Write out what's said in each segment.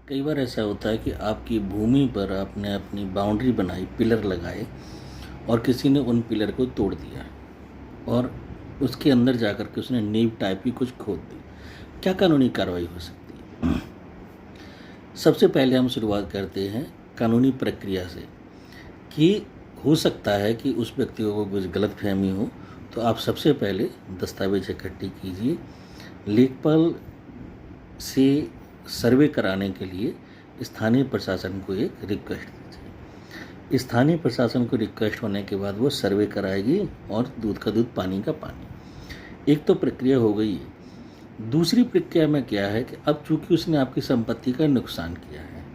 कई बार ऐसा होता है कि आपकी भूमि पर आपने अपनी बाउंड्री बनाई, पिलर लगाए और किसी ने उन पिलर को तोड़ दिया और उसके अंदर जाकर के उसने नींव टाइप की कुछ खोद दी। क्या कानूनी कार्रवाई हो सकती है? सबसे पहले हम शुरुआत करते हैं कानूनी प्रक्रिया से कि हो सकता है कि उस व्यक्ति को कुछ गलतफहमी हो, तो आप सबसे पहले दस्तावेज इकट्ठी कीजिए। लेखपाल से सर्वे कराने के लिए स्थानीय प्रशासन को एक रिक्वेस्ट दीजिए। स्थानीय प्रशासन को रिक्वेस्ट होने के बाद वो सर्वे कराएगी और दूध का दूध, पानी का पानी। एक तो प्रक्रिया हो गई है। दूसरी प्रक्रिया में क्या है कि अब चूंकि उसने आपकी संपत्ति का नुकसान किया है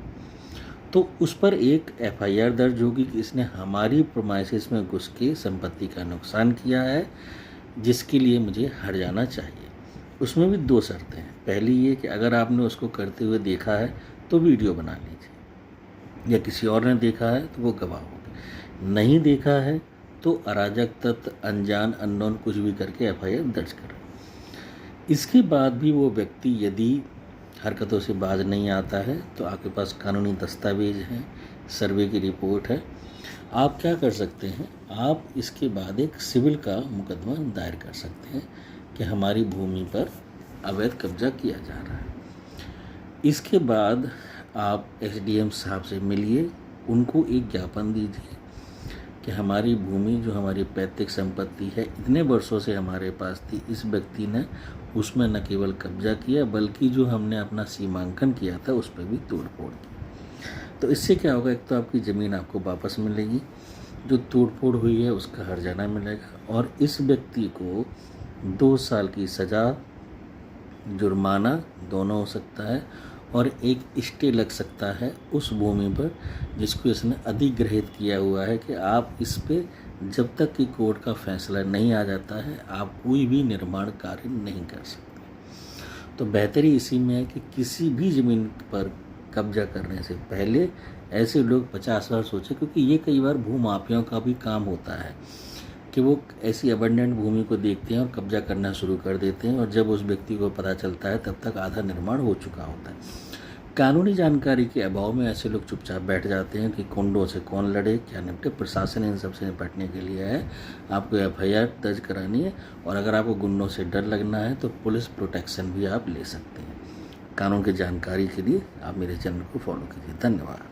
तो उस पर एक एफआईआर दर्ज होगी कि इसने हमारी प्रोमाइसेस में घुस के संपत्ति का नुकसान किया है, जिसके लिए मुझे हर्जाना चाहिए। उसमें भी दो शर्तें हैं। पहली ये कि अगर आपने उसको करते हुए देखा है तो वीडियो बना लीजिए, या किसी और ने देखा है तो वो गवाह होगा। नहीं देखा है तो अराजक तत्व, अनजान, अननोन कुछ भी करके एफआईआर दर्ज करें। इसके बाद भी वो व्यक्ति यदि हरकतों से बाज नहीं आता है तो आपके पास कानूनी दस्तावेज हैं, सर्वे की रिपोर्ट है। आप क्या कर सकते हैं, आप इसके बाद एक सिविल का मुकदमा दायर कर सकते हैं कि हमारी भूमि पर अवैध कब्जा किया जा रहा है। इसके बाद आप एसडीएम साहब से मिलिए, उनको एक ज्ञापन दीजिए कि हमारी भूमि जो हमारी पैतृक संपत्ति है, इतने वर्षों से हमारे पास थी, इस व्यक्ति ने उसमें न केवल कब्जा किया बल्कि जो हमने अपना सीमांकन किया था उस पर भी तोड़ फोड़ की। तो इससे क्या होगा, एक तो आपकी ज़मीन आपको वापस मिलेगी, जो तोड़ फोड़ हुई है उसका हर्जाना मिलेगा, और इस व्यक्ति को 2 साल की सज़ा, जुर्माना दोनों हो सकता है, और एक स्टे लग सकता है उस भूमि पर जिसको इसने अधिग्रहित किया हुआ है कि आप इस पे जब तक कि कोर्ट का फैसला नहीं आ जाता है आप कोई भी निर्माण कार्य नहीं कर सकते। तो बेहतरी इसी में है कि किसी भी ज़मीन पर कब्जा करने से पहले ऐसे लोग 50 बार सोचें, क्योंकि ये कई बार भूमाफियाओं का भी काम होता है कि वो ऐसी अबंडेंट भूमि को देखते हैं और कब्जा करना शुरू कर देते हैं, और जब उस व्यक्ति को पता चलता है तब तक आधा निर्माण हो चुका होता है। कानूनी जानकारी के अभाव में ऐसे लोग चुपचाप बैठ जाते हैं कि कुंडों से कौन लड़े, क्या निपटे। प्रशासन इन सबसे निपटने के लिए है। आपको एफआईआर दर्ज करानी है, और अगर आपको गुंडों से डर लगना है तो पुलिस प्रोटेक्शन भी आप ले सकते हैं। कानून की जानकारी के लिए आप मेरे चैनल को फॉलो कीजिए। धन्यवाद।